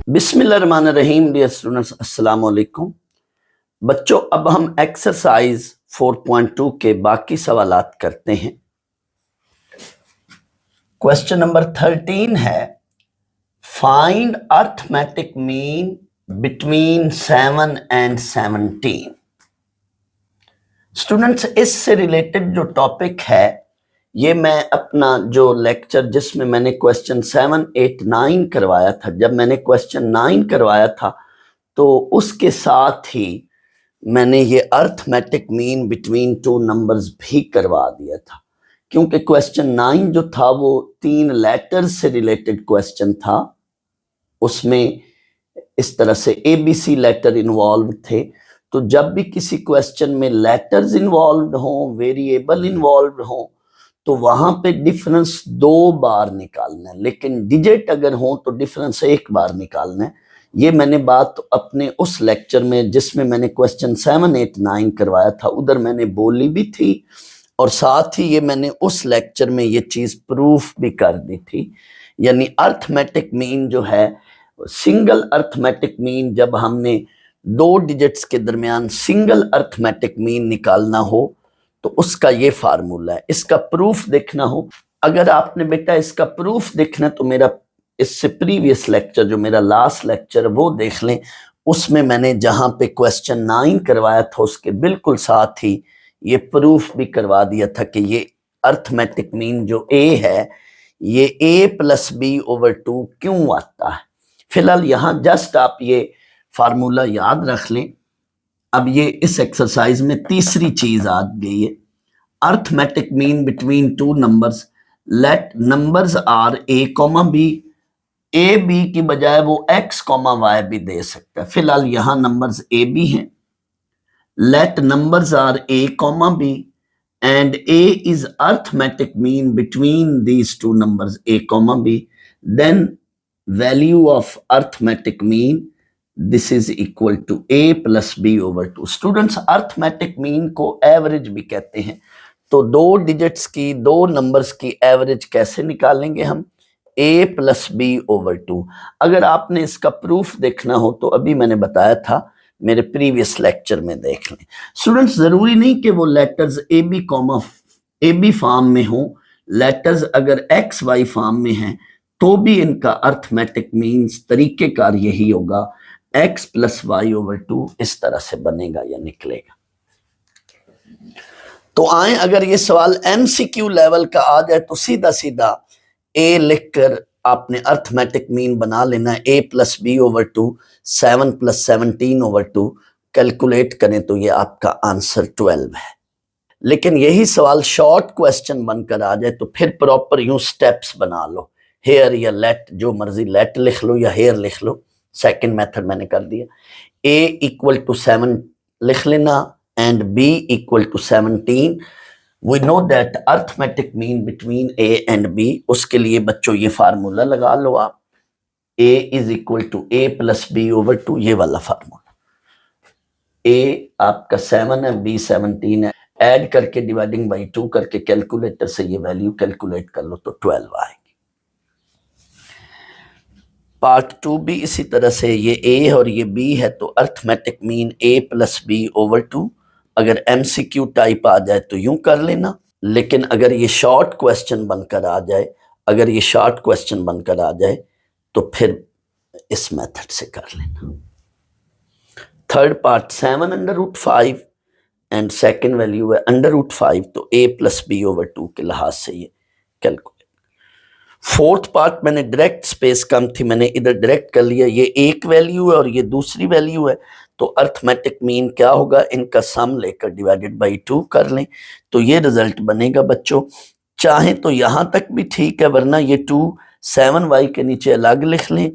बिस्मिल्लाहिर्रहमानिर्रहीम। Dear students, अस्सलाम वालेकुम। बच्चों, अब हम एक्सरसाइज 4.2 के बाकी सवालात करते हैं। क्वेश्चन नंबर 13 है, find arithmetic mean between 7 and 17। Students, इससे रिलेटेड जो टॉपिक है ये मैं अपना जो लेक्चर जिसमें मैंने क्वेश्चन 7, 8, 9 करवाया था, जब मैंने क्वेश्चन 9 करवाया था तो उसके साथ ही मैंने ये arithmetic mean between two numbers भी करवा दिया था, क्योंकि क्वेश्चन 9 जो था वो 3 लेटर्स से रिलेटेड क्वेश्चन था। उसमें इस तरह से ABC लेटर इन्वॉल्व थे। तो जब भी किसी क्वेश्चन में लेटर्स इन्वॉल्व हों, वेरिएबल इन्वॉल्व हों, तो वहां पे डिफरेंस 2 बार निकालना है, लेकिन डिजिट अगर हो तो डिफरेंस 1 बार निकालना है। ये मैंने बात अपने उस लेक्चर में जिसमें मैंने क्वेश्चन 7, 8, 9 करवाया था उधर मैंने बोली भी थी, और साथ ही ये मैंने उस लेक्चर में ये चीज प्रूफ भी कर दी थी। यानी अर्थमेटिक मीन जो है, सिंगल अर्थमेटिक मीन, जब हमने 2 डिजिट्स के दरमियान सिंगल अर्थमेटिक मीन निकालना हो तो उसका ये फार्मूला है। इसका प्रूफ देखना हो, अगर आपने बेटा इसका प्रूफ देखना तो मेरा इससे प्रीवियस लेक्चर, जो मेरा लास्ट लेक्चर वो देख लें। उसमें मैंने जहां पे क्वेश्चन 9 करवाया था उसके बिल्कुल साथ ही ये प्रूफ भी करवा दिया था कि ये अर्थमेटिक मीन जो A है ये A+B/2 क्यों आता है। फिलहाल यहाँ जस्ट आप ये फार्मूला याद रख लें। अब ये इस एक्सरसाइज में तीसरी चीज आ गई है, arithmetic mean between two numbers. Let numbers are A, B की बजाय वो X, Y भी दे सकता है। फिलहाल यहां नंबर्स AB हैं। Let numbers are A, B and A is arithmetic mean between these two numbers A, B, then value of arithmetic mean this is equal to A+B/2। Students, arithmetic mean को average भी कहते हैं। तो 2 digits की, 2 numbers की average कैसे निकालेंगे हम? A+B/2। अगर आपने इसका प्रूफ देखना हो तो अभी मैंने बताया था, मेरे प्रीवियस लेक्चर में देख लें। स्टूडेंट्स, जरूरी नहीं कि वो लेटर्स AB फॉर्म में हो। लेटर्स अगर XY फॉर्म में हैं तो भी इनका अर्थमेटिक मीन्स तरीकेकार यही होगा, X+Y/2 इस तरह से बनेगा या निकलेगा। तो आए, अगर ये सवाल MCQ लेवल का आ जाए तो सीधा सीधा A लिखकर आपने अर्थमेटिक मीन बना लेना है। A+B/2 7+17/2 कैलकुलेट करें तो ये आपका आंसर 12 है। लेकिन यही सवाल शॉर्ट क्वेश्चन बनकर आ जाए तो फिर प्रॉपर यूं स्टेप्स बना लो, हेयर या लेट, जो मर्जी, लेट लिख लो या हेयर लिख लो। सेकंड मेथड मैंने कर दिया। A = 7 लिख लेना and B = 17। We know that arithmetic mean between A and B। उसके लिए बच्चों ये फार्मूला लगा लो आप, A = A+B/2, ये वाला फार्मूला। A आपका 7 है, B 17 है, ऐड करके डिवाइडिंग बाई 2 करके कैलकुलेटर से ये वैल्यू कैलकुलेट कर लो तो 12 आएगी। पार्ट 2 भी इसी तरह से, ये A और ये B है तो अर्थमेटिक मीन A+B/2। अगर MCQ टाइप आ जाए तो यूं कर लेना, लेकिन अगर ये शॉर्ट क्वेश्चन बनकर आ जाए, तो फिर इस मेथड से कर लेना। Third part 7√5 and second value है √5, तो A+B/2 के लिहाज से ये कैलकुलेट। फोर्थ पार्ट मैंने डायरेक्ट, स्पेस कम थी, मैंने इधर डायरेक्ट कर लिया। ये एक वैल्यू है और ये दूसरी वैल्यू है, तो अर्थमेटिक मीन क्या होगा, इनका सम लेकर डिवाइडेड बाई 2 कर लें तो ये रिजल्ट बनेगा। बच्चों, चाहे तो यहां तक भी ठीक है, वरना ये 2 7y के नीचे अलग लिख लें,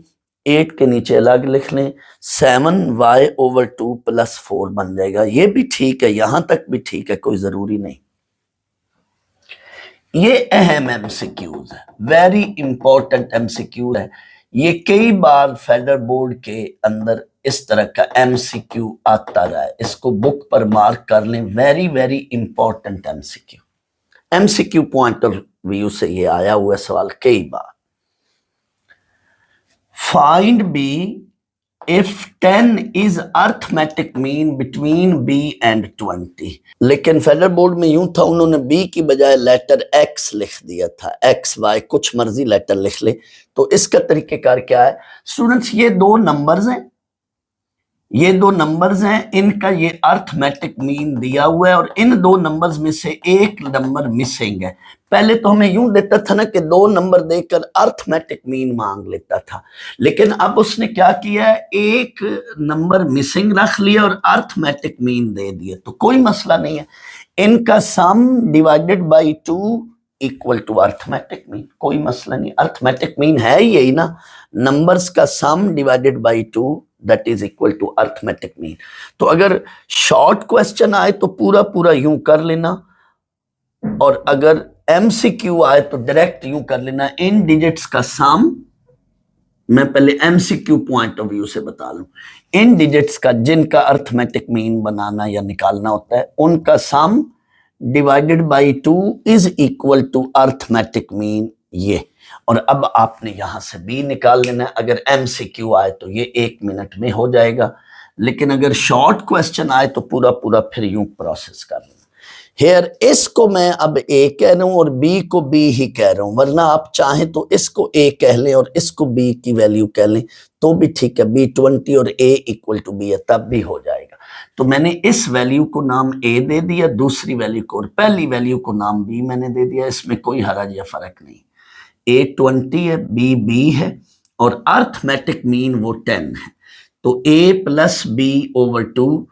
8 के नीचे अलग लिख लें, 7y/2 + 4 बन जाएगा। ये भी ठीक है, यहां तक भी ठीक है, कोई जरूरी नहीं। ये अहम MCQs है, वेरी इंपॉर्टेंट MCQ है। ये कई बार फेडरल बोर्ड के अंदर इस तरह का MCQ आता रहा है, इसको बुक पर मार्क कर लें। Very very important MCQ point of view से ये आया हुआ सवाल कई बार। Find b if 10 is arithmetic mean between b and 20। लेकिन फेडरल बोर्ड में यूं था, उन्होंने b की बजाय लेटर x लिख दिया था, x y कुछ मर्जी लेटर लिख ले। तो इसका तरीकेकार क्या है स्टूडेंट्स, ये दो नंबर्स हैं, ये दो नंबर्स हैं, इनका ये अर्थमेटिक मीन दिया हुआ है और इन दो नंबर्स में से एक नंबर मिसिंग है। पहले तो हमें यूं देता था ना कि दो नंबर देकर अर्थमेटिक मीन मांग लेता था, लेकिन अब उसने क्या किया है, एक नंबर मिसिंग रख लिया और अर्थमेटिक मीन दे दिया। तो कोई मसला नहीं है, इनका sum divided by 2 equal to arithmetic mean, कोई मसला नहीं। अर्थमेटिक मीन है यही ना, नंबर्स का sum divided by 2 that is equal to arithmetic mean. तो अगर शॉर्ट क्वेश्चन आए तो पूरा पूरा यूं कर लेना, और अगर एमसीक्यू आए तो डायरेक्ट यूं कर लेना, इन डिजिट्स का सम, मैं पहले एमसीक्यू पॉइंट ऑफ व्यू से बता लूं, इन डिजिट्स का जिनका अर्थमेटिक मीन बनाना या निकालना होता है, उनका sum divided by 2 is equal to arithmetic mean ये। और अब आपने यहां से बी निकाल लेना है। अगर एमसीक्यू आए तो ये 1 मिनट में हो जाएगा, लेकिन अगर शॉर्ट क्वेश्चन आए तो पूरा पूरा फिर यूं प्रोसेस कर लेना। हेयर इसको मैं अब ए कह रहा हूं और बी को बी ही कह रहा हूं, वरना आप चाहें तो इसको ए कह लें और इसको बी की वैल्यू कह लें तो भी ठीक है। बी 20 और ए इक्वल टू बी है, तब भी हो जाएगा। तो मैंने इस वैल्यू को नाम ए दे दिया, दूसरी वैल्यू को और पहली वैल्यू को नाम बी मैंने दे दिया, इसमें कोई हरज या फर्क नहीं। ए 20 है, बी बी है और अर्थमेटिक मीन वो 10 है। तो a plus b over 2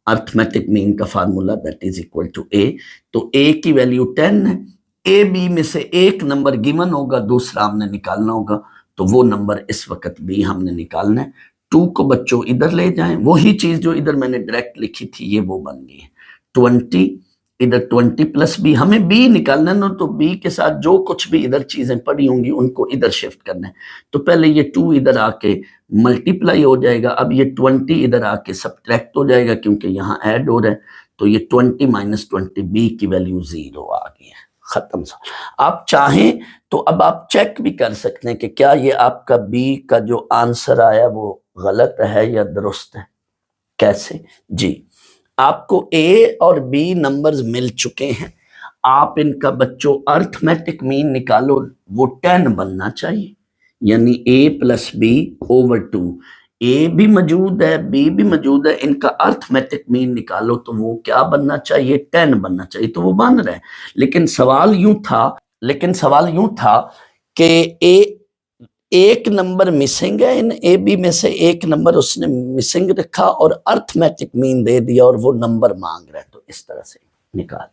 arithmetic mean का formula that is equal to a. तो ए की वैल्यू 10 है, ए बी में से एक नंबर गिवन होगा, दूसरा हमने निकालना होगा, तो वो नंबर इस वक्त बी हमने निकालना है। 2 को बच्चों इधर ले जाएं, वही चीज जो इधर मैंने डायरेक्ट लिखी थी ये वो बन गई है। 20 इधर 20 प्लस बी, हमें बी निकालना है ना, तो बी के साथ जो कुछ भी इधर चीजें पड़ी होंगी उनको इधर शिफ्ट करना है। तो पहले ये 2 इधर आके मल्टीप्लाई हो जाएगा, अब ये 20 इधर आके सब्ट्रैक्ट हो जाएगा क्योंकि यहाँ ऐड हो रहा है। तो ये 20 माइनस 20 बी की वैल्यू 0 आ गई है, खत्म सा। आप चाहें तो अब आप चेक भी कर सकते हैं कि क्या ये आपका बी का जो आंसर आया वो गलत है या दुरुस्त है। कैसे जी, आपको ए और बी नंबर्स मिल चुके हैं, आप इनका बच्चों अर्थमेटिक मीन निकालो, वो 10 बनना चाहिए, यानी ए प्लस बी ओवर 2। ए भी मौजूद है, बी भी मौजूद है, इनका अर्थमेटिक मीन निकालो तो वो क्या बनना चाहिए, 10 बनना चाहिए, तो वो बन रहा है। लेकिन सवाल यूं था कि एक नंबर मिसिंग है, इन ए बी में से एक नंबर उसने मिसिंग रखा और अर्थमेटिक मीन दे दिया और वो नंबर मांग रहा है, तो इस तरह से निकाल।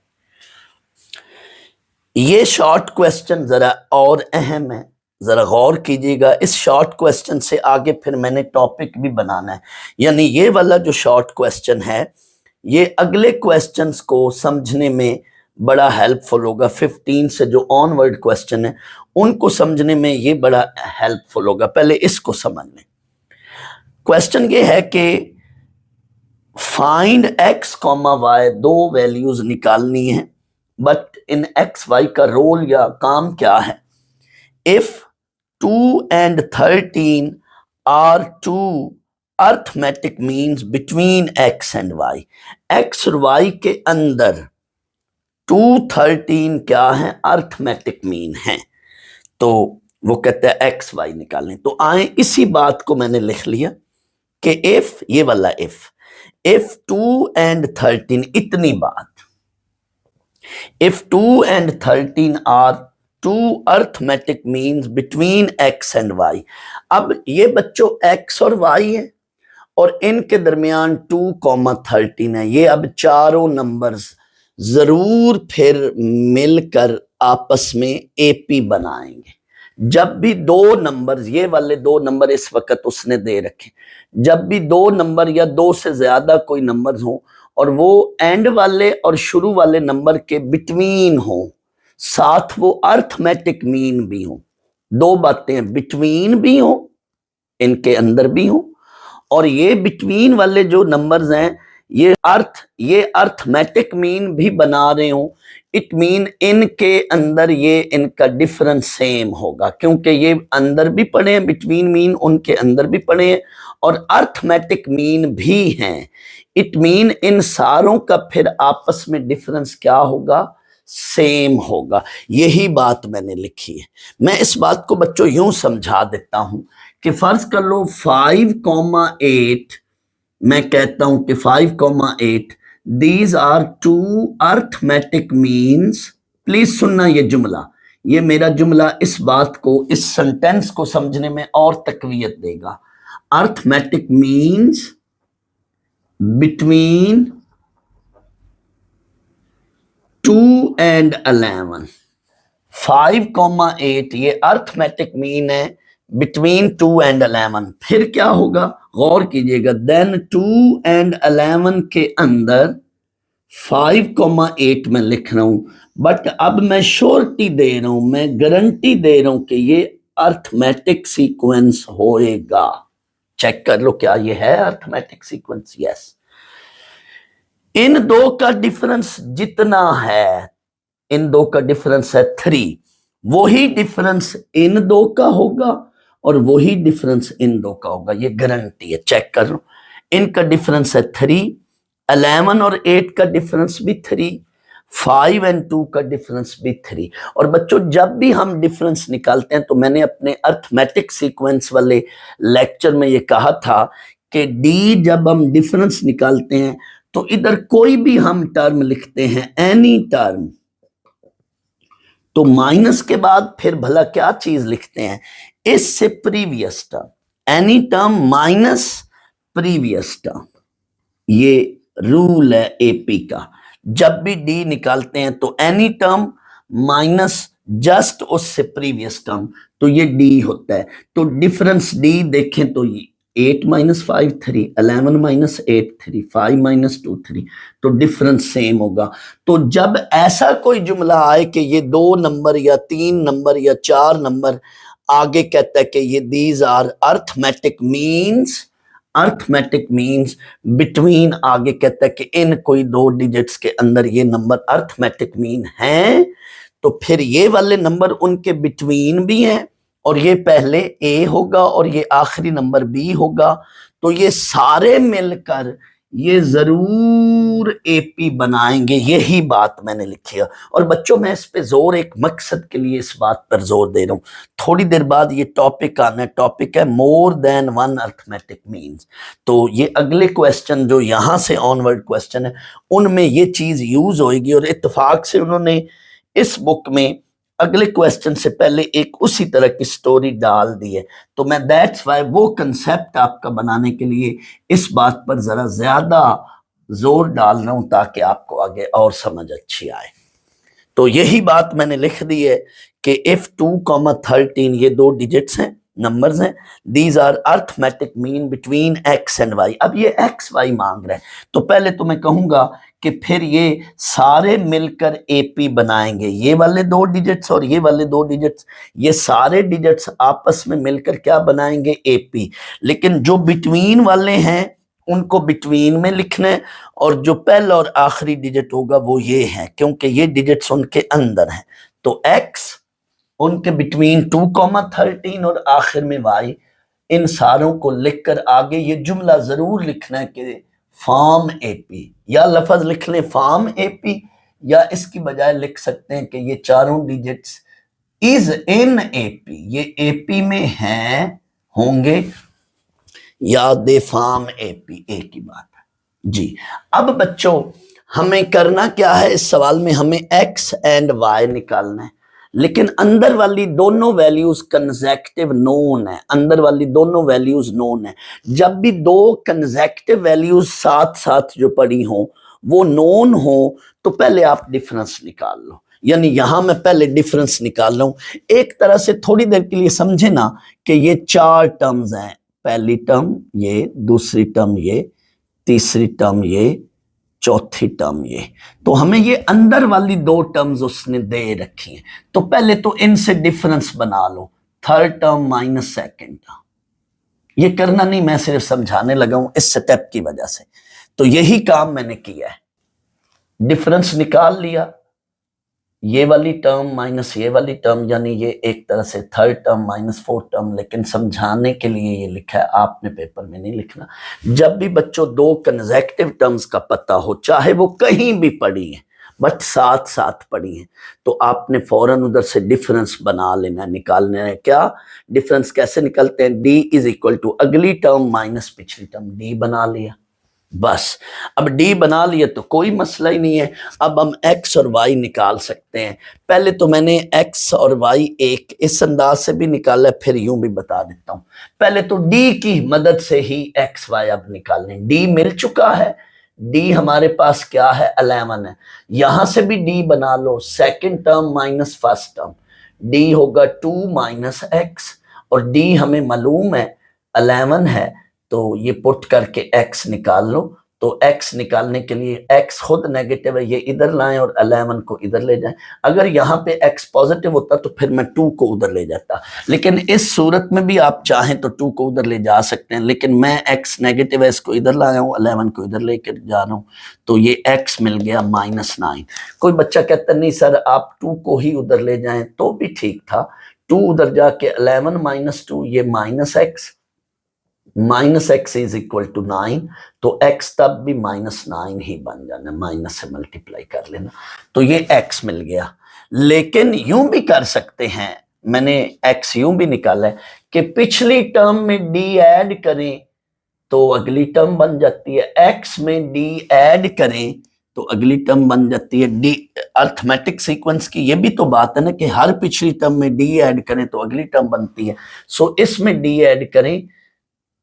ये शॉर्ट क्वेश्चन जरा और अहम है, जरा गौर कीजिएगा। इस शॉर्ट क्वेश्चन से आगे फिर मैंने टॉपिक भी बनाना है, यानी ये वाला जो शॉर्ट क्वेश्चन है ये अगले क्वेश्चंस को समझने में बड़ा हेल्पफुल होगा। 15 से जो ऑनवर्ड क्वेश्चन है उनको समझने में ये बड़ा हेल्पफुल होगा। पहले इसको समझ लें। क्वेश्चन ये है कि फाइंड x, y, दो वैल्यूज निकालनी है, बट इन x, y का रोल या काम क्या है। If 2 and 13 are two arithmetic means between x and y, x और y के अंदर 2, 13 क्या है, अर्थमेटिक मीन है। तो वो कहते हैं एक्स वाई निकालें। तो आए इसी बात को मैंने लिख लिया कि इफ, ये वाला इफ 2 and 13, इतनी बात, if 2 and 13 are 2 arithmetic means between x and y. अब ये बच्चों एक्स और वाई है और इनके दरमियान 2,13 है। ये अब चारों नंबर्स जरूर फिर मिलकर आपस में एपी बनाएंगे। जब भी दो नंबर, ये वाले दो नंबर इस वक्त उसने दे रखे, जब भी दो नंबर या दो से ज्यादा कोई नंबर हो और वो एंड वाले और शुरू वाले नंबर के बिटवीन हो, साथ वो अर्थमेटिक मीन भी हो, दो बातें, बिटवीन भी हो, इनके अंदर भी हो, और ये बिटवीन वाले जो नंबर्स हैं ये अर्थमेटिक मीन भी बना रहे हो, इट मीन इनके अंदर ये इनका डिफरेंस सेम होगा, क्योंकि ये अंदर भी पड़े हैं, बिटवीन मीन उनके अंदर भी पड़े हैं और अर्थमेटिक मीन भी हैं। इट मीन इन सारों का फिर आपस में डिफरेंस क्या होगा, सेम होगा। यही बात मैंने लिखी है। मैं इस बात को बच्चों यूं समझा देता हूं कि फर्ज कर लो 5,8, मैं कहता हूं कि 5,8 these are two arithmetic means. Please सुनना ये जुमला, ये मेरा जुमला इस बात को, इस सेंटेंस को समझने में और तकवीयत देगा। Arithmetic means between 2 and 11। 5,8 ये अर्थमेटिक मीन है बिटवीन 2 and 11। फिर क्या होगा, गौर कीजिएगा, देन 2 and 11 के अंदर 5,8 में लिख रहा हूं, बट अब मैं श्योरिटी दे रहा हूं, मैं गारंटी दे रहा हूं कि ये अर्थमेटिक सीक्वेंस होएगा। चेक कर लो क्या ये है अर्थमेटिक सीक्वेंस। यस, इन दो का डिफरेंस जितना है, इन दो का डिफरेंस है 3, वही डिफरेंस इन दो का होगा और वही डिफरेंस इन दो का होगा, ये गारंटी है। चेक कर लो, इनका डिफरेंस है 3, 11 और 8 का डिफरेंस भी 3, 5 and 2 का डिफरेंस भी 3। और बच्चों जब भी हम डिफरेंस निकालते हैं, तो मैंने अपने अर्थमेटिक सीक्वेंस वाले लेक्चर में ये कहा था कि डी जब हम डिफरेंस निकालते हैं तो इधर कोई भी हम टर्म लिखते हैं, एनी टर्म, तो माइनस के बाद फिर भला क्या चीज लिखते हैं, इससे previous term, any term minus previous term. ये रूल है एपी का। जब भी डी निकालते हैं तो एनी टर्म माइनस जस्ट उससे प्रीवियस टर्म, तो ये डी होता है। तो डिफरेंस डी देखें तो ये 8 - 5 3, 11 - 8 3, 5 - 2 3, तो डिफरेंस सेम होगा। तो जब ऐसा कोई जुमला आए कि ये 2 नंबर या 3 नंबर या 4 नंबर आगे कहता है कि ये these are arithmetic means, arithmetic means between आगे कहता है कि इन कोई 2 डिजिट्स के अंदर ये नंबर अर्थमेटिक मीन हैं, तो फिर ये वाले नंबर उनके बिटवीन भी हैं और ये पहले ए होगा और ये आखिरी नंबर बी होगा, तो ये सारे मिलकर ये जरूर एपी बनाएंगे। यही बात मैंने लिखी है। और बच्चों मैं इस पे जोर एक मकसद के लिए इस बात पर जोर दे रहा हूं, थोड़ी देर बाद ये टॉपिक आना है, टॉपिक है more than one arithmetic means. तो ये अगले क्वेश्चन जो यहां से ऑनवर्ड क्वेश्चन है उनमें ये चीज यूज होगी, और इत्तेफाक से उन्होंने इस बुक में अगले क्वेश्चन से पहले एक उसी तरह की स्टोरी डाल दी है। तो मैं दैट्स वाई वो कंसेप्ट आपका बनाने के लिए इस बात पर जरा ज्यादा जोर डाल रहा हूं ताकि आपको आगे और समझ अच्छी आए। तो यही बात मैंने लिख दी है कि इफ 2,13 ये 2 डिजिट्स हैं, नंबर्स हैं, these are arithmetic mean between x and y. अब ये एक्स वाई मांग रहे हैं, तो पहले तो मैं कहूंगा कि फिर ये सारे मिलकर एपी बनाएंगे, ये वाले 2 डिजिट्स और ये वाले 2 डिजिट्स, ये सारे डिजिट्स आपस में मिलकर क्या बनाएंगे, एपी। लेकिन जो बिटवीन वाले हैं उनको बिटवीन में लिखना है, और जो पहला और आखिरी डिजिट होगा वो ये है, क्योंकि ये डिजिट्स उनके अंदर हैं। तो एक्स उनके बिटवीन 2,13 और आखिर में वाई, इन सारों को लिखकर आगे ये जुमला जरूर लिखना है कि फॉर्म एपी, या लफ्ज लिख लें फॉर्म एपी, या इसकी बजाय लिख सकते हैं कि ये चारों डिजिट्स इज इन एपी, ये एपी में हैं, होंगे, या दे फॉर्म एपी, एक ही बात है जी। अब बच्चों हमें करना क्या है, इस सवाल में हमें एक्स एंड वाई निकालना है, लेकिन अंदर वाली दोनों वैल्यूज कंसेक्टिव नोन है, अंदर वाली दोनों वैल्यूज नोन है। जब भी 2 कंसेक्टिव वैल्यूज साथ साथ जो पड़ी हो वो नोन हो, तो पहले आप डिफरेंस निकाल लो। यानी यहां मैं पहले डिफरेंस निकाल रहा हूं, एक तरह से थोड़ी देर के लिए समझे ना कि ये 4 टर्म्स हैं, पहली टर्म ये, दूसरी टर्म ये, तीसरी टर्म ये, चौथी टर्म ये। तो हमें ये अंदर वाली 2 टर्म्स उसने दे रखी हैं, तो पहले तो इनसे डिफरेंस बना लो, third term minus second term. ये करना नहीं, मैं सिर्फ समझाने लगा हूं इस स्टेप की वजह से। तो यही काम मैंने किया है, डिफरेंस निकाल लिया, ये वाली टर्म माइनस ये वाली टर्म, यानी ये एक तरह से third term minus fourth term, लेकिन समझाने के लिए ये लिखा है, आपने पेपर में नहीं लिखना। जब भी बच्चों दो कंसेक्टिव टर्म्स का पता हो, चाहे वो कहीं भी पड़ी है बट साथ साथ पड़ी है, तो आपने फौरन उधर से डिफरेंस बना लेना, निकालना है। क्या डिफरेंस कैसे निकलते हैं? डी इज इक्वल टू अगली टर्म माइनस पिछली टर्म, डी बना लिया बस। अब डी बना लिया तो कोई मसला ही नहीं है। अब हम एक्स और वाई निकाल सकते हैं। पहले तो मैंने एक्स और वाई एक इस अंदाज से भी निकाला, फिर यूं भी बता देता हूं। पहले तो डी की मदद से ही एक्स वाई अब निकालने। डी मिल चुका है, डी हमारे पास क्या है 11 है। यहां से भी डी बना लो, second term minus first term, d होगा 2 माइनस एक्स, और डी हमें मालूम है 11 है, तो ये पुट करके x निकाल लो। तो x निकालने के लिए x खुद नेगेटिव है, ये इधर लाएं और 11 को इधर ले जाएं। अगर यहाँ पे x पॉजिटिव होता तो फिर मैं 2 को उधर ले जाता, लेकिन इस सूरत में भी आप चाहें तो 2 को उधर ले जा सकते हैं, लेकिन मैं x नेगेटिव है इसको इधर लाया हूँ, 11 को इधर लेकर जा रहा हूँ, तो ये x मिल गया -9। कोई बच्चा कहता नहीं सर आप 2 को ही उधर ले जाएं, तो भी ठीक था। 2 उधर जाके 11 - 2, ये -x इज इक्वल टू 9, तो x तब भी -9 ही बन जाना, माइनस से मल्टीप्लाई कर लेना, तो ये x मिल गया। लेकिन यूं भी कर सकते हैं, मैंने x यूं भी निकाला है कि पिछली टर्म में d ऐड करें तो अगली टर्म बन जाती है, x में d ऐड करें तो अगली टर्म बन जाती है। डी अर्थमेटिक सीक्वेंस की ये भी तो बात है ना कि हर पिछली टर्म में d ऐड करें तो अगली टर्म बनती है। सो इसमें d ऐड करें,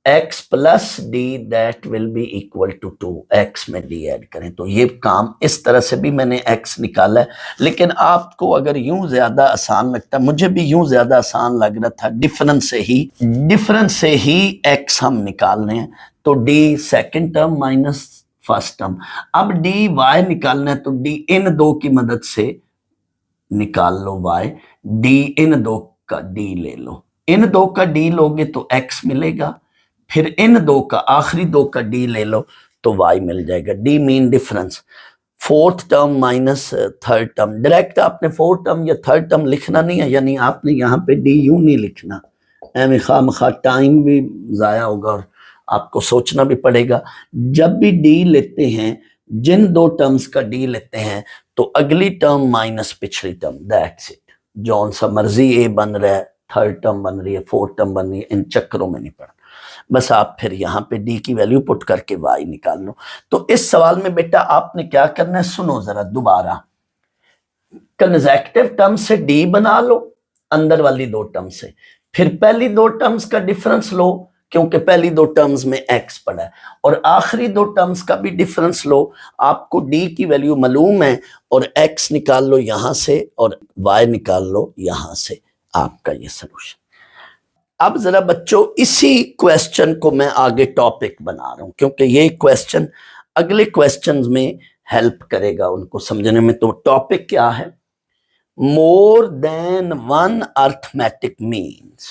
x plus d that will be equal to 2, x में d ऐड करें, तो ये काम इस तरह से भी मैंने x निकाला है। लेकिन आपको अगर यूं ज्यादा आसान लगता है, मुझे भी यूं ज्यादा आसान लग रहा था, डिफरेंस से ही x हम निकाल रहे हैं, तो d second term minus first term. अब dy निकालना है तो d इन दो की मदद से निकाल लो y, d इन दो का d ले लो, इन दो का d लोगे तो x मिलेगा, फिर इन दो का आखिरी दो का d ले लो तो y मिल जाएगा। d mean difference, fourth term minus third term. Direct आपने फोर्थ टर्म या थर्ड टर्म लिखना नहीं है, यानी आपने यहाँ पे d यूं नहीं लिखना, एवं खामखा टाइम भी जाया होगा और आपको सोचना भी पड़ेगा। जब भी d लेते हैं, जिन दो टर्म्स का d लेते हैं, तो अगली टर्म माइनस पिछली टर्म, दैट्स इट। जौन सा मर्जी a बन रहा है, थर्ड टर्म बन रही है, फोर्थ टर्म बन रही है, इन चक्करों में नहीं पड़ना। बस आप फिर यहाँ पे d की वैल्यू पुट करके y निकाल लो। तो इस सवाल में बेटा आपने क्या करना है, सुनो जरा दोबारा। कंसेक्टिव टर्म से d बना लो अंदर वाली दो टर्म से, फिर पहली दो टर्म्स का डिफरेंस लो क्योंकि पहली दो टर्म्स में x पड़ा है, और आखिरी दो टर्म्स का भी डिफरेंस लो। आपको d की वैल्यू मालूम है और x निकाल लो यहां से और y निकाल लो यहां से, आपका ये सोल्यूशन। अब जरा बच्चों इसी क्वेश्चन को मैं आगे टॉपिक बना रहा हूं, क्योंकि ये क्वेश्चन अगले क्वेश्चंस में हेल्प करेगा उनको समझने में। तो टॉपिक क्या है? More than one arithmetic means.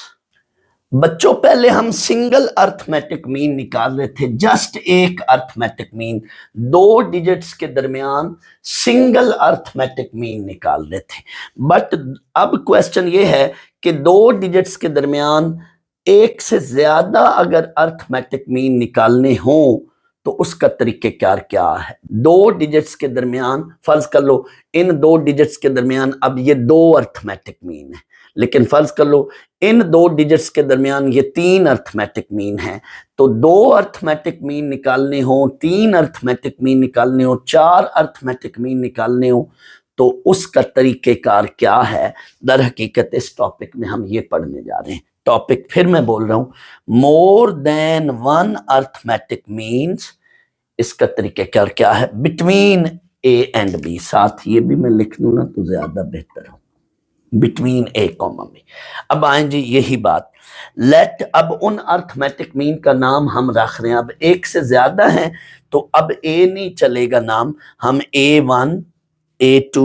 बच्चों पहले हम सिंगल अर्थमेटिक मीन निकाल रहे थे, जस्ट एक अर्थमेटिक मीन, दो डिजिट्स के दरमियान सिंगल अर्थमेटिक मीन निकाल रहे थे। बट अब क्वेश्चन ये है कि दो डिजिट्स के दरमियान एक से ज्यादा अगर अर्थमेटिक मीन निकालने हो तो उसका तरीक़ेकार क्या है? दो डिजिट्स के दरमियान, फर्ज कर लो इन दो डिजिट्स के दरमियान, अब ये दो अर्थमेटिक मीन है, लेकिन फर्ज कर लो इन दो डिजिट्स के दरमियान ये तीन अर्थमेटिक मीन है। तो दो अर्थमेटिक मीन निकालने हो, तीन अर्थमेटिक मीन निकालने हो, चार अर्थमेटिक मीन निकालने हो, तो उसका तरीक़ेकार क्या है? दर हकीकत इस टॉपिक में हम ये पढ़ने जा रहे हैं। टॉपिक फिर मैं बोल रहा हूं, more than one arithmetic means, इसका तरीक़ेकार क्या है? बिटवीन ए एंड बी, साथ ये भी मैं लिख लूं ना तो ज्यादा बेहतर हो, बिटवीन ए कॉमा बी। अब आए जी यही बात, लेट, अब उन अर्थमेटिक मीन का नाम हम रख रहे हैं, अब एक से ज्यादा है तो अब ए नहीं चलेगा नाम, हम A1 A2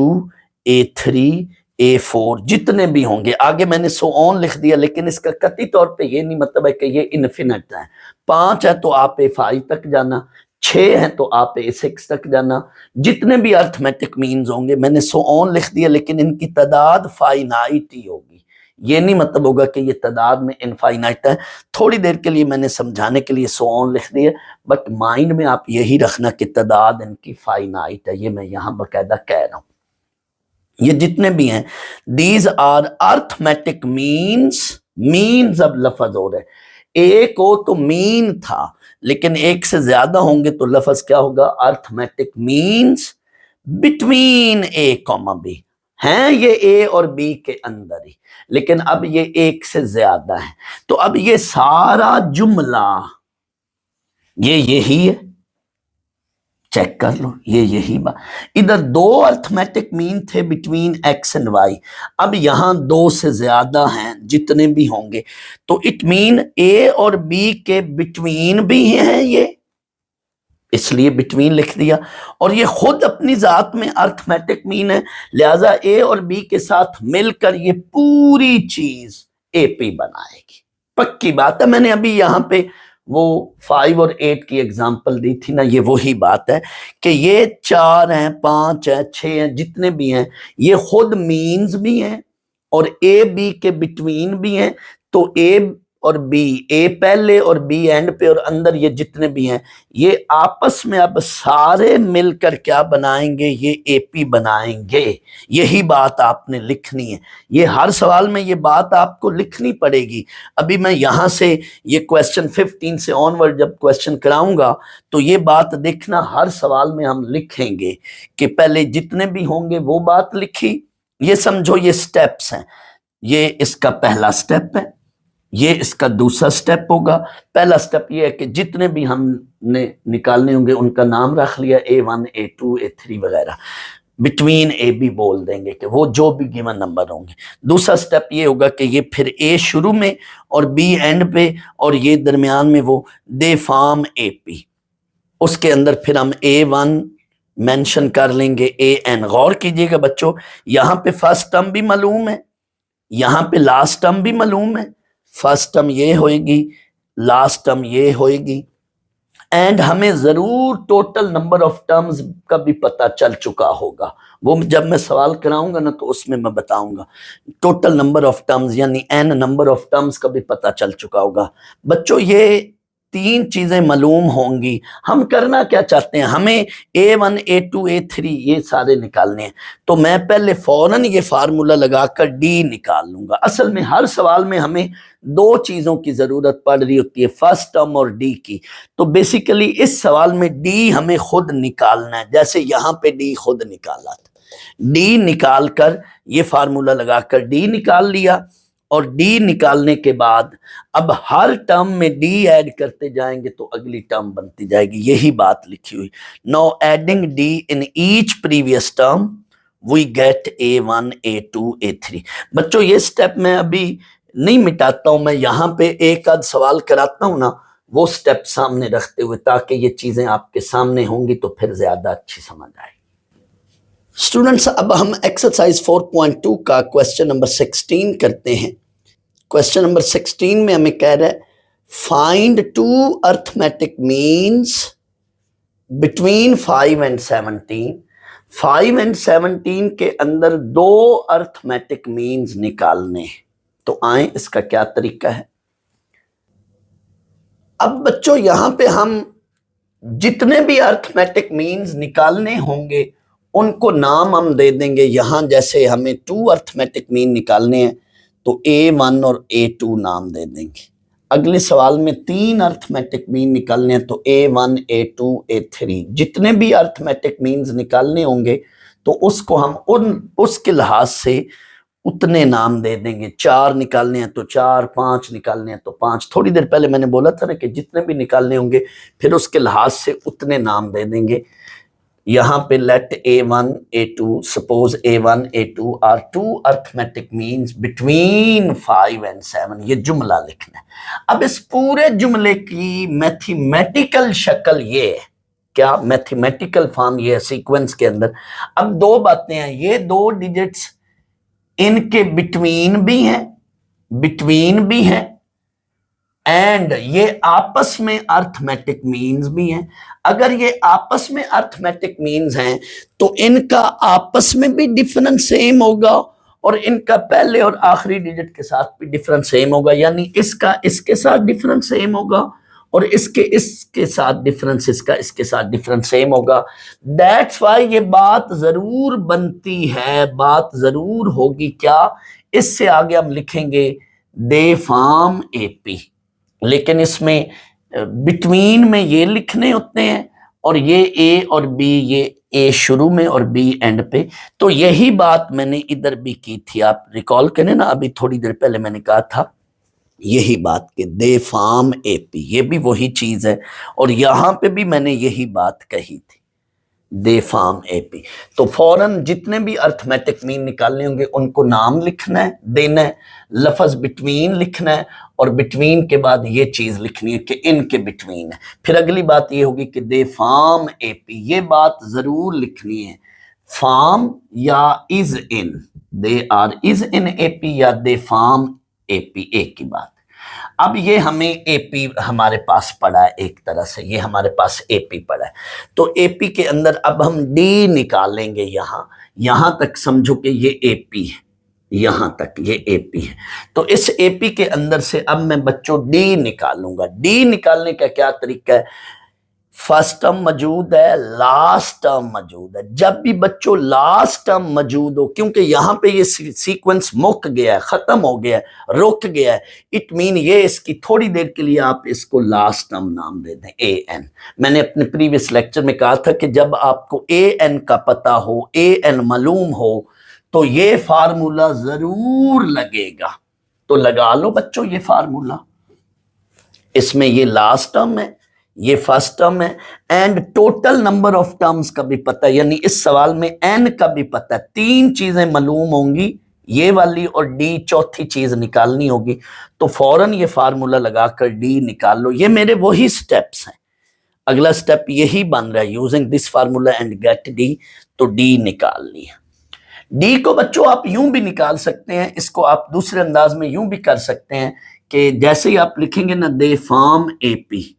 A3 A4 जितने भी होंगे, आगे मैंने सो ऑन लिख दिया, लेकिन इसका कतई तौर पे ये नहीं मतलब है कि ये इनफिनिट है। 5 है तो आप A5 तक जाना, 6 हैं तो आप A6 तक जाना। जितने भी अर्थमेटिक मीन्स होंगे, मैंने सो ऑन लिख दिया, लेकिन इनकी तादाद फाइनाइट ही होगी। ये नहीं मतलब होगा कि ये तादाद में इनफाइनाइट है। थोड़ी देर के लिए मैंने समझाने के लिए सो ऑन लिख दिया, बट माइंड में आप यही रखना कि तादाद इनकी फाइनाइट है। ये मैं यहां बकायदा कह रहा हूं। ये जितने भी हैं, दीज आर अर्थमेटिक मीन्स अब लफज हो रहे, एक हो तो मीन था, लेकिन एक से ज्यादा होंगे तो लफज क्या होगा? अर्थमेटिक मीन्स बिटवीन ए कॉमा बी। हैं ये ए और बी के अंदर ही, लेकिन अब ये एक से ज्यादा है। तो अब ये सारा जुमला ये यही है, चेक कर लो, ये यही बात। इधर 2 अर्थमेटिक मीन थे बिटवीन एक्स एंड वाई, अब यहां 2 से ज्यादा हैं, जितने भी होंगे तो इट मीन ए और बी के बिटवीन भी हैं ये, इसलिए बिटवीन लिख दिया। और ये खुद अपनी जात में अर्थमेटिक मीन है, लिहाजा ए और बी के साथ मिलकर ये पूरी चीज एपी बनाएगी। पक्की बात है, मैंने अभी यहां पे वो 5 और 8 की एग्जांपल दी थी ना, ये वही बात है कि ये 4 हैं, 5 हैं, 6 हैं, जितने भी हैं, ये खुद मीन्स भी हैं और ए बी के बिटवीन भी हैं। तो ए और बी, ए पहले और बी एंड पे और अंदर ये जितने भी हैं, ये आपस में अब सारे मिलकर क्या बनाएंगे? ये एपी बनाएंगे। यही बात आपने लिखनी है, ये हर सवाल में ये बात आपको लिखनी पड़ेगी। अभी मैं यहां से ये क्वेश्चन 15 से ऑनवर्ड जब क्वेश्चन कराऊंगा तो ये बात देखना, हर सवाल में हम लिखेंगे कि पहले जितने भी होंगे वो बात लिखी। ये समझो ये स्टेप्स हैं, ये इसका पहला स्टेप है, ये इसका दूसरा स्टेप होगा। पहला स्टेप ये है कि जितने भी हमने निकालने होंगे उनका नाम रख लिया, A1 A2 A3 वगैरह, बिटवीन ए बी बोल देंगे कि वो जो भी गिवन नंबर होंगे। दूसरा स्टेप ये होगा कि ये फिर ए शुरू में और बी एंड पे और ये दरमियान में वो दे फॉर्म AP। उसके अंदर फिर हम A1 मेंशन कर लेंगे AN। गौर कीजिएगा बच्चों, यहां पे फर्स्ट टर्म भी मालूम है, यहां पे लास्ट टर्म भी मालूम है। फर्स्ट टर्म ये होएगी, लास्ट टर्म ये होएगी, एंड हमें जरूर टोटल नंबर ऑफ टर्म्स का भी पता चल चुका होगा। वो जब मैं सवाल कराऊंगा ना तो उसमें मैं बताऊंगा टोटल नंबर ऑफ टर्म्स, यानी n नंबर ऑफ टर्म्स का भी पता चल चुका होगा। बच्चों ये 3 चीजें मालूम होंगी। हम करना क्या चाहते हैं? हमें A1 A2 A3 ये सारे निकालने हैं, तो मैं पहले फौरन ये फार्मूला लगाकर D निकाल लूंगा। असल में हर सवाल में हमें 2 चीजों की जरूरत पड़ रही होती है, फर्स्ट टर्म और D की। तो बेसिकली इस सवाल में D हमें खुद निकालना है, जैसे यहां पे D खुद निकाला था। D निकाल कर ये फार्मूला लगाकर D निकाल लिया, और D निकालने के बाद अब हर टर्म में D ऐड करते जाएंगे तो अगली टर्म बनती जाएगी। यही बात लिखी हुई। Now adding D in each previous term we get A1 A2 A3। बच्चों ये स्टेप मैं अभी नहीं मिटाता हूं, मैं यहां पे एक आध सवाल कराता हूं ना, वो स्टेप सामने रखते हुए, ताकि ये चीजें आपके सामने होंगी तो फिर ज्यादा अच्छी समझ आएगी। स्टूडेंट्स, अब हम एक्सरसाइज 4.2 का क्वेश्चन नंबर 16 करते हैं। क्वेश्चन नंबर 16 में हमें कह रहा है find 2 arithmetic means between 5 and 17। 5 and 17 के अंदर 2 अर्थमेटिक मीन्स निकालने। तो आए, इसका क्या तरीका है? अब बच्चों यहां पे हम जितने भी अर्थमेटिक मीन्स निकालने होंगे उनको नाम हम दे देंगे। यहां जैसे हमें 2 अर्थमेटिक मीन निकालने हैं तो A1 और A2 नाम दे देंगे। अगले सवाल में 3 अर्थमेटिक मीन निकालने हैं तो A1 A2 A3। जितने भी अर्थमेटिक मीन्स निकालने होंगे तो उसको हम उसके लिहाज से उतने नाम दे देंगे। 4 निकालने हैं तो 4, 5 निकालने हैं तो 5। थोड़ी देर पहले मैंने बोला था ना कि जितने भी निकालने होंगे फिर उसके लिहाज से उतने नाम दे देंगे। यहां पे let A1 A2, suppose A1 A2 are 2 arithmetic means between 5 and 7। ये जुमला लिखना है। अब इस पूरे जुमले की मैथमेटिकल शक्ल ये है, क्या मैथमेटिकल फॉर्म ये है सीक्वेंस के अंदर। अब 2 बातें हैं, ये 2 डिजिट्स इनके बिटवीन भी हैं एंड ये आपस में अर्थमेटिक मीन्स भी हैं। अगर ये आपस में अर्थमेटिक मीन्स हैं तो इनका आपस में भी डिफरेंस सेम होगा और इनका पहले और आखिरी डिजिट के साथ भी डिफरेंस सेम होगा, यानी इसका इसके साथ डिफरेंस सेम होगा और इसके साथ डिफरेंस, इसका इसके साथ डिफरेंस सेम होगा। दैट्स वाई ये बात जरूर बनती है, बात जरूर होगी क्या, इससे आगे हम लिखेंगे दे फार्म एपी, लेकिन इसमें बिटवीन में ये लिखने होते हैं और ये ए और बी, ये ए शुरू में और बी एंड पे। तो यही बात मैंने इधर भी की थी, आप रिकॉल करें ना, अभी थोड़ी देर पहले मैंने कहा था यही बात कि दे फार्म एपी, ये भी वही चीज है और यहां पे भी मैंने यही बात कही थी, दे फार्म एपी। तो फौरन जितने भी अर्थमेटिक मीन निकालने होंगे उनको नाम लिखना है, देना है, लफज बिटवीन लिखना है और बिटवीन के बाद ये चीज लिखनी है कि इनके बिटवीन है। फिर अगली बात ये होगी कि दे फार्म एपी, ये बात जरूर लिखनी है, फार्म या is in, they are is in AP या दे फार्म एपी, एक की बात। अब ये हमें एपी हमारे पास पड़ा है, एक तरह से ये हमारे पास एपी पड़ा है। तो एपी के अंदर अब हम डी निकालेंगे, यहां तक समझो कि ये एपी है, यहां तक ये एपी है। तो इस एपी के अंदर से अब मैं बच्चों डी निकालूंगा। डी निकालने का क्या तरीका है, फर्स्ट टर्म मौजूद है, लास्ट टर्म मौजूद है। जब भी बच्चों लास्ट टर्म मौजूद हो, क्योंकि यहां पे ये सीक्वेंस मुक गया है, खत्म हो गया है, रुक गया है, इट मीन ये इसकी थोड़ी देर के लिए आप इसको लास्ट टर्म नाम दे दें, ए एन। मैंने अपने प्रीवियस लेक्चर में कहा था कि जब आपको ए एन का पता हो, ए एन मालूम हो, तो ये फार्मूला जरूर लगेगा। तो लगा लो बच्चों ये फार्मूला, इसमें ये लास्ट टर्म है, ये फर्स्ट टर्म है and total number of terms का भी पता है, यानी इस सवाल में एन का भी पता है। तीन चीजें मालूम होंगी, ये वाली और डी चौथी चीज निकालनी होगी। तो फौरन ये फार्मूला लगाकर डी निकाल लो। ये मेरे वही स्टेप्स हैं, अगला स्टेप यही बन रहा है, using this formula and get D. तो डी निकालनी है। डी को बच्चों आप यूं भी निकाल सकते हैं, इसको आप दूसरे अंदाज में यूं भी कर सकते हैं कि जैसे ही आप लिखेंगे ना दे फार्म एपी,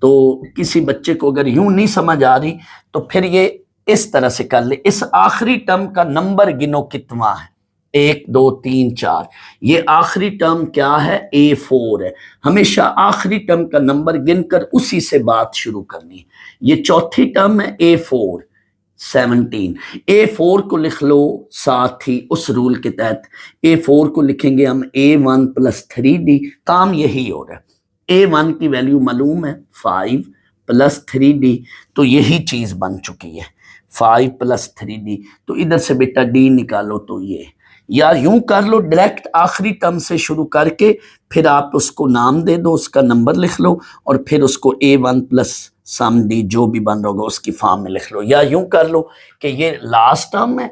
तो किसी बच्चे को अगर यूं नहीं समझ आ रही तो फिर ये इस तरह से कर ले, इस आखिरी टर्म का नंबर गिनो कितना है, 1 2 3 4, ये आखिरी टर्म क्या है, A4 है। हमेशा आखिरी टर्म का नंबर गिनकर उसी से बात शुरू करनी है। ये चौथी टर्म है A4 17, A4 को लिख लो साथ ही उस रूल के तहत, A4 को लिखेंगे हम A1 + 3D, काम यही हो रहा है। A1 की वैल्यू मालूम है 5 + 3D, तो यही चीज बन चुकी है 5 + 3D। तो इधर से बेटा D निकालो, तो ये, या यूं कर लो डायरेक्ट आखिरी टर्म से शुरू करके फिर आप उसको नाम दे दो, उसका नंबर लिख लो और फिर उसको A1 + सम D जो भी बन रहा होगा उसकी फॉर्म में लिख लो। या यूं कर लो कि ये लास्ट टर्म है,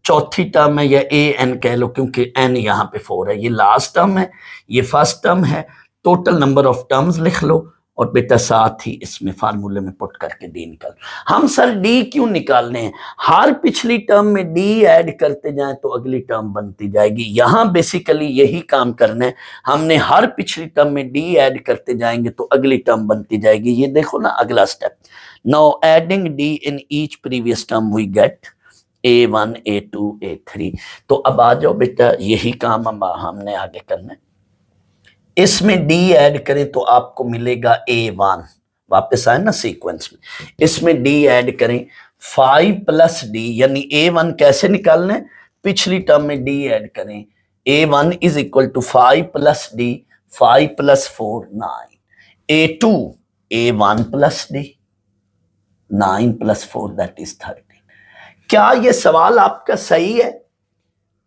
चौथी टर्म है, या AN कह लो क्योंकि N यहाँ पे 4 है, ये लास्ट टर्म है, ये फर्स्ट टर्म है, टोटल नंबर ऑफ टर्म्स लिख लो और बेटा साथ ही इसमें फार्मूले में पुट करके डी निकाल। हम सर डी क्यों निकालने हैं, हर पिछली टर्म में डी ऐड करते जाएं तो अगली टर्म बनती जाएगी। यहां बेसिकली यही काम करना है, हमने हर पिछली टर्म में डी ऐड करते जाएंगे तो अगली टर्म बनती जाएगी। ये देखो ना अगला step, now adding D in each previous term we get A1 A2 A3। तो अब आ जाओ बेटा, यही काम हमने आगे करना है। इसमें डी ऐड करें तो आपको मिलेगा A1, वापस आए ना सीक्वेंस में, इसमें डी ऐड करें 5 + D, यानी A1 कैसे निकालना है, पिछली टर्म में डी ऐड करें, A1 = 5 + D, 5 + 4 9, A2 A1 + D, 9 + 4 that is 13। क्या ये सवाल आपका सही है?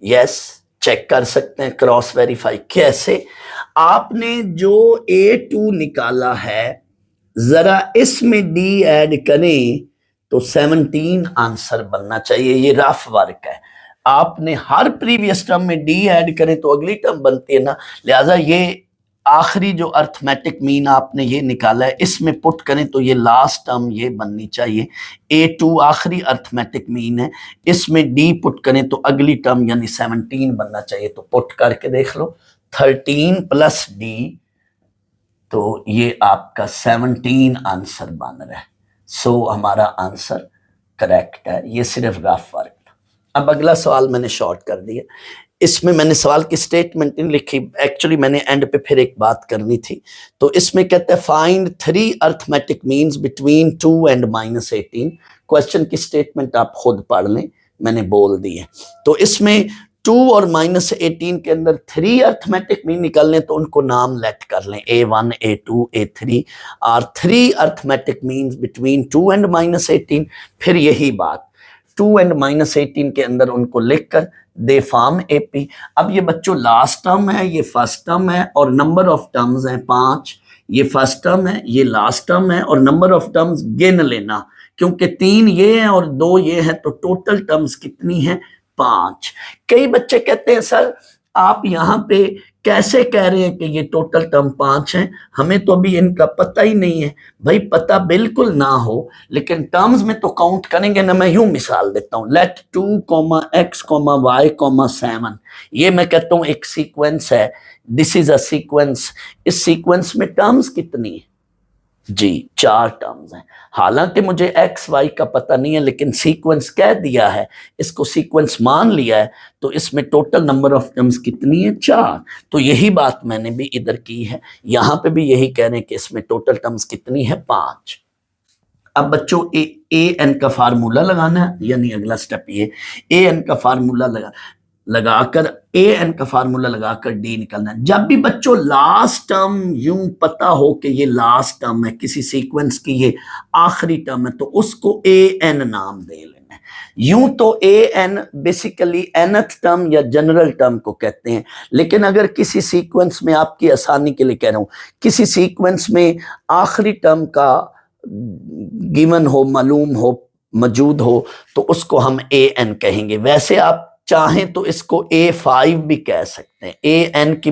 यस, चेक कर सकते हैं, क्रॉस वेरीफाई। कैसे? आपने जो A2 निकाला है जरा इसमें डी ऐड करें तो 17 आंसर बनना चाहिए। ये रफ वर्क है, आपने हर प्रीवियस टर्म में डी ऐड करें तो अगली टर्म बनती है ना, लिहाजा ये आखिरी जो अर्थमेटिक मीन आपने ये निकाला है इसमें पुट करें तो ये लास्ट टर्म ये बननी चाहिए। A2 आखिरी अर्थमेटिक मीन है, इसमें D पुट करें तो अगली टर्म यानी 17 बनना चाहिए। तो पुट करके देख लो, 13 + D तो ये आपका 17 आंसर बन रहा है। सो हमारा आंसर करेक्ट है। ये सिर्फ रफ वर्क। अब अगला सवाल मैंने शॉर्ट कर दिया। इसमें मैंने सवाल की स्टेटमेंट नहीं लिखी, एक्चुअली मैंने एंड पे फिर एक बात करनी थी। तो इसमें कहते हैं find 3 arithmetic means between 2 and -18। Question की स्टेटमेंट आप खुद पढ़ लें, मैंने बोल दी है। तो इसमें 2 और -18 के अंदर 3 अर्थमेटिक मीन निकालने, तो उनको नाम लेट कर लें, A1 A2 A3 और 3 अर्थमेटिक मीन्स बिटवीन 2 एंड -18। फिर यही बात 2 एंड -18 के अंदर उनको लिखकर दे फॉर्म एपी। अब ये बच्चों लास्ट टर्म है, ये फर्स्ट टर्म है और नंबर ऑफ टर्म्स हैं 5। ये फर्स्ट टर्म है, ये लास्ट टर्म है और नंबर ऑफ टर्म्स गिन लेना, क्योंकि 3 ये हैं और 2 ये हैं, तो टोटल टर्म्स कितनी है? 5। कई बच्चे कहते हैं सर आप यहाँ पे कैसे कह रहे हैं कि ये टोटल टर्म 5 हैं, हमें तो अभी इनका पता ही नहीं है। भाई पता बिल्कुल ना हो लेकिन टर्म्स में तो काउंट करेंगे ना। मैं यूं मिसाल देता हूं, लेट 2, x, y, 7। ये मैं कहता हूं एक सीक्वेंस है, दिस इज अ सीक्वेंस। इस सीक्वेंस में टर्म्स कितनी है जी? 4 टर्म्स हैं। हालांकि मुझे एक्स वाई का पता नहीं है लेकिन सीक्वेंस कह दिया है, इसको सीक्वेंस मान लिया है, तो इसमें टोटल नंबर ऑफ टर्म्स कितनी है? 4। तो यही बात मैंने भी इधर की है, यहां पे भी यही कह रहे हैं कि इसमें टोटल टर्म्स कितनी है? 5। अब बच्चों ए एन का फार्मूला लगाना है, यानी अगला स्टेप ये ए एन का फार्मूला लगाकर ए एन का फार्मूला लगाकर डी निकालना है। जब भी बच्चों लास्ट टर्म यूं पता हो कि ये लास्ट टर्म है, किसी सीक्वेंस की ये आखिरी टर्म है, तो उसको ए एन नाम दे लेना है। यूं तो A N basically nth term या जनरल टर्म को कहते हैं, लेकिन अगर किसी सीक्वेंस में, आपकी आसानी के लिए कह रहा हूं, किसी सीक्वेंस में आखिरी टर्म का गिवन हो, मालूम हो, मौजूद हो, तो उसको हम ए एन कहेंगे। वैसे आप चाहें तो इसको A5 भी कह सकते हैं। ए एन की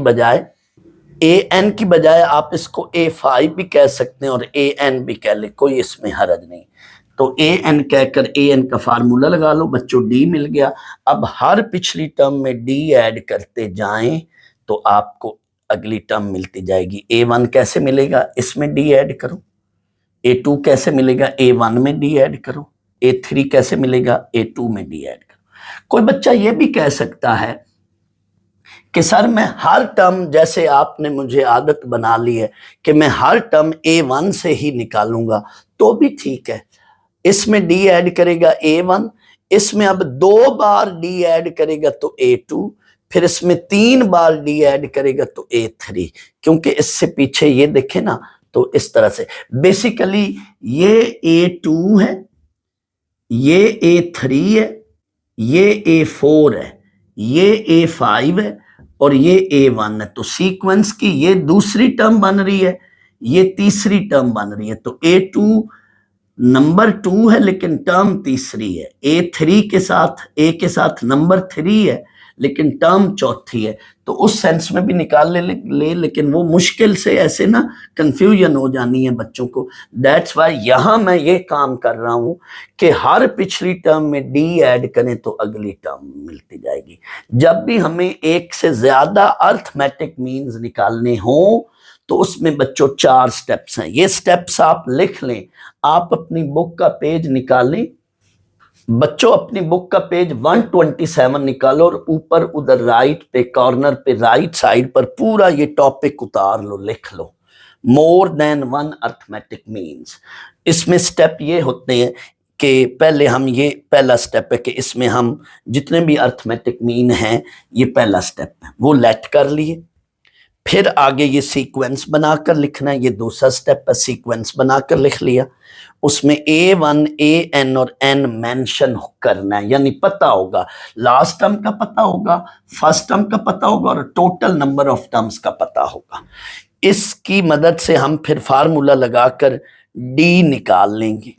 बजाय आप इसको A5 भी कह सकते हैं और AN भी कह ले, कोई इसमें हरज नहीं। तो AN कहकर AN का फार्मूला लगा लो बच्चों, D मिल गया। अब हर पिछली टर्म में D ऐड करते जाएं तो आपको अगली टर्म मिलती जाएगी। A1 कैसे मिलेगा? इसमें D ऐड करो। A2 कैसे मिलेगा? A1 में D ऐड करो। A3 कैसे मिलेगा? A2 में D ऐड करो। कोई बच्चा ये भी कह सकता है कि सर मैं हर टर्म, जैसे आपने मुझे आदत बना ली है कि मैं हर टर्म A1 से ही निकालूंगा, तो भी ठीक है। इसमें D ऐड करेगा A1, इसमें अब 2 बार D ऐड करेगा तो A2, फिर इसमें 3 बार D ऐड करेगा तो A3, क्योंकि इससे पीछे ये देखे ना, तो इस तरह से बेसिकली ये A2 है, ये A3 है, ये A4 है, ये A5 है और ये A1 है। तो सीक्वेंस की ये दूसरी टर्म बन रही है, ये तीसरी टर्म बन रही है। तो A2 नंबर 2 है लेकिन टर्म तीसरी है। A3 के साथ, A के साथ नंबर 3 है लेकिन टर्म चौथी है। तो उस सेंस में भी निकाल ले, लेकिन वो मुश्किल से ऐसे ना कंफ्यूजन हो जानी है बच्चों को। दैट्स वाई यहां मैं ये काम कर रहा हूं कि हर पिछली टर्म में D ऐड करें तो अगली टर्म मिलती जाएगी। जब भी हमें एक से ज्यादा अर्थमेटिक मीन्स निकालने हो तो उसमें बच्चों 4 स्टेप्स हैं। ये स्टेप्स आप लिख लें, आप अपनी बुक का पेज निकालें बच्चों, अपनी बुक का पेज 127 निकालो और ऊपर उधर राइट पे कॉर्नर पे राइट साइड पर पूरा ये टॉपिक उतार लो, लिख लो, मोर देन 1 अर्थमेटिक मीन्स। इसमें स्टेप ये होते हैं कि पहले हम, ये पहला स्टेप है कि इसमें हम जितने भी अर्थमेटिक मीन हैं, ये पहला स्टेप है, वो लेट कर लिए। फिर आगे ये सीक्वेंस बनाकर लिखना है, ये दूसरा स्टेप है, सीक्वेंस बनाकर लिख लिया। उसमें A1, AN और N मेंशन करना है, यानी पता होगा, लास्ट टर्म का पता होगा, फर्स्ट टर्म का पता होगा और टोटल नंबर ऑफ टर्म्स का पता होगा। इसकी मदद से हम फिर फार्मूला लगाकर D निकाल लेंगे।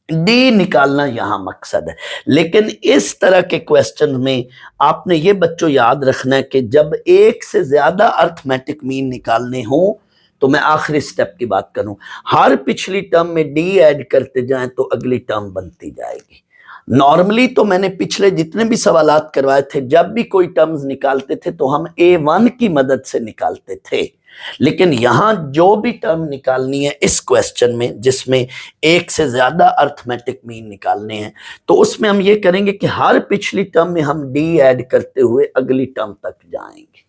D निकालना यहां मकसद है। लेकिन इस तरह के क्वेश्चन में आपने ये बच्चों याद रखना है कि जब एक से ज्यादा अर्थमेटिक मीन निकालने हो, तो मैं आखिरी स्टेप की बात करूं, हर पिछली टर्म में D ऐड करते जाएं तो अगली टर्म बनती जाएगी। नॉर्मली तो मैंने पिछले जितने भी सवालात करवाए थे, जब भी कोई टर्म्स निकालते थे तो हम A1 की मदद से निकालते थे, लेकिन यहां जो भी टर्म निकालनी है इस क्वेश्चन में, जिसमें एक से ज्यादा अर्थमेटिक मीन निकालने हैं, तो उसमें हम ये करेंगे कि हर पिछली टर्म में हम डी ऐड करते हुए अगली टर्म तक जाएंगे।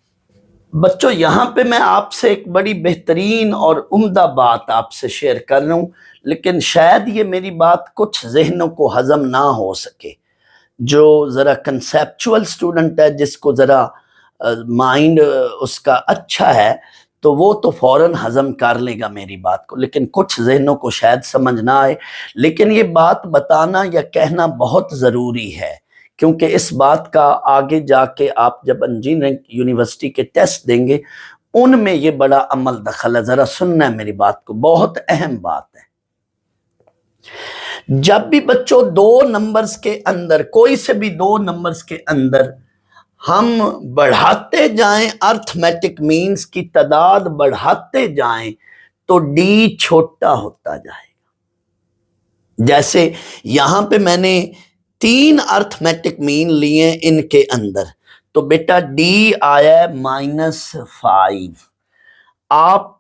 बच्चों यहां पे मैं आपसे एक बड़ी बेहतरीन और उम्दा बात आपसे शेयर कर रहा हूं, लेकिन शायद ये मेरी बात कुछ जहनों को हजम ना हो सके। जो जरा कंसेप्चुअल स्टूडेंट है, जिसको जरा माइंड उसका अच्छा है, तो वो तो फौरन हजम कर लेगा मेरी बात को, लेकिन कुछ जहनों को शायद समझ ना आए। लेकिन ये बात बताना या कहना बहुत ज़रूरी है, क्योंकि इस बात का आगे जाके आप जब इंजीनियरिंग यूनिवर्सिटी के टेस्ट देंगे उनमें ये बड़ा अमल दखल है। ज़रा सुनना है मेरी बात को, बहुत अहम बात है। जब भी बच्चों दो नंबर्स के अंदर, कोई से भी दो नंबर्स के अंदर हम बढ़ाते जाएं, अर्थमेटिक मीन्स की तादाद बढ़ाते जाएं, तो डी छोटा होता जाएगा। जैसे यहां पे मैंने 3 अर्थमेटिक मीन लिए इनके अंदर, तो बेटा डी आया -5। आप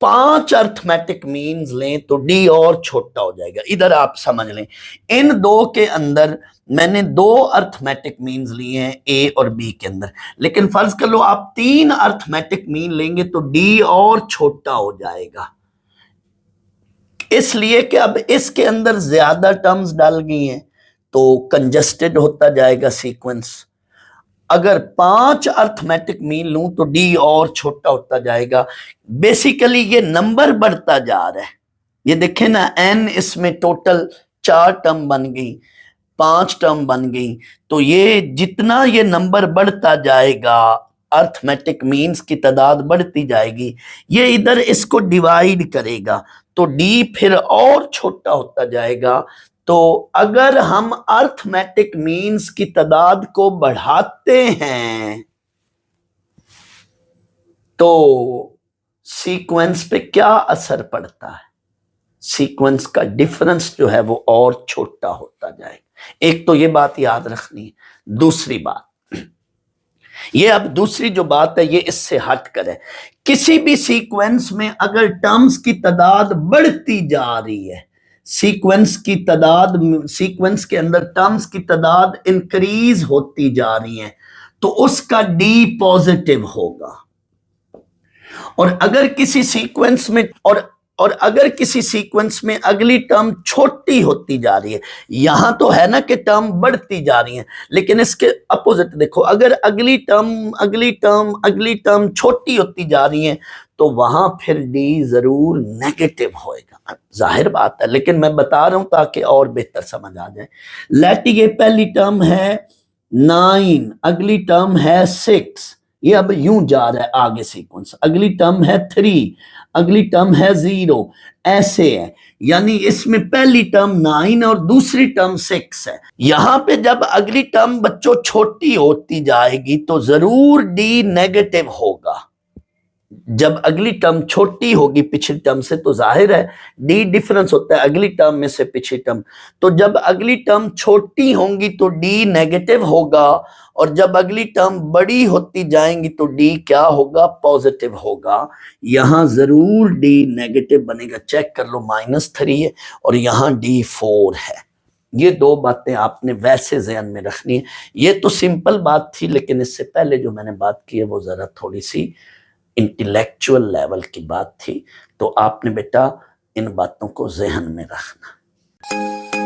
5 अर्थमेटिक मीन्स लें तो डी और छोटा हो जाएगा। इधर आप समझ लें, इन दो के अंदर मैंने 2 अर्थमेटिक मीन्स लिए हैं ए और बी के अंदर, लेकिन फर्ज कर लो आप 3 अर्थमेटिक मीन लेंगे तो डी और छोटा हो जाएगा, इसलिए कि अब इसके अंदर ज्यादा टर्म्स डाल गई हैं तो कंजस्टेड होता जाएगा सीक्वेंस। अगर 5 अर्थमेटिक मीन लूं तो डी और छोटा होता जाएगा। बेसिकली ये नंबर बढ़ता जा रहा है। ये देखें ना, एन इसमें टोटल 4 टर्म बन गई, 5 टर्म बन गई, तो ये जितना ये नंबर बढ़ता जाएगा, अर्थमेटिक मीन्स की तादाद बढ़ती जाएगी, ये इधर इसको डिवाइड करेगा तो डी फिर और छोटा होता जाएगा। तो अगर हम अर्थमेटिक मीन्स की तादाद को बढ़ाते हैं तो सीक्वेंस पे क्या असर पड़ता है? सीक्वेंस का डिफरेंस जो है वो और छोटा होता जाएगा। एक तो ये बात याद रखनी है। दूसरी बात ये, अब दूसरी जो बात है ये इससे हटकर है। किसी भी सीक्वेंस में अगर टर्म्स की तादाद बढ़ती जा रही है, सीक्वेंस की तादाद, सीक्वेंस के अंदर टर्म्स की तादाद इंक्रीज होती जा रही है, तो उसका डी पॉजिटिव होगा। और अगर किसी सीक्वेंस में और अगर किसी सीक्वेंस में अगली टर्म छोटी होती जा रही है, यहां तो है ना कि टर्म बढ़ती जा रही है, लेकिन इसके अपोजिट देखो, अगर अगली टर्म छोटी होती जा रही है तो वहां फिर डी जरूर नेगेटिव होएगा। जाहिर बात है, लेकिन मैं बता रहा हूं ताकि और बेहतर समझ आ जाए। लेट ये पहली टर्म है 9, अगली टर्म है 6, ये अब यूं जा रहा है आगे सीक्वेंस। अगली टर्म है 3, अगली टर्म है 0, ऐसे है। यानी इसमें पहली टर्म 9 और दूसरी टर्म 6 है। यहां पे जब अगली टर्म बच्चों छोटी होती जाएगी तो जरूर डी नेगेटिव होगा। जब अगली टर्म छोटी होगी पिछली टर्म से तो जाहिर है डी डिफरेंस होता है अगली टर्म में से पिछली टर्म। तो जब अगली टर्म छोटी होंगी तो डी नेगेटिव होगा, और जब अगली टर्म बड़ी होती जाएंगी तो डी क्या होगा? पॉजिटिव होगा। यहां जरूर डी नेगेटिव बनेगा। चेक कर लो, -3 है और यहां डी 4 है। ये दो बातें आपने वैसे ज़हन में रखनी है। ये तो सिंपल बात थी, लेकिन इससे पहले जो मैंने बात की है वो जरा थोड़ी सी इंटेलेक्चुअल लेवल की बात थी, तो आपने बेटा इन बातों को ज़हन में रखना।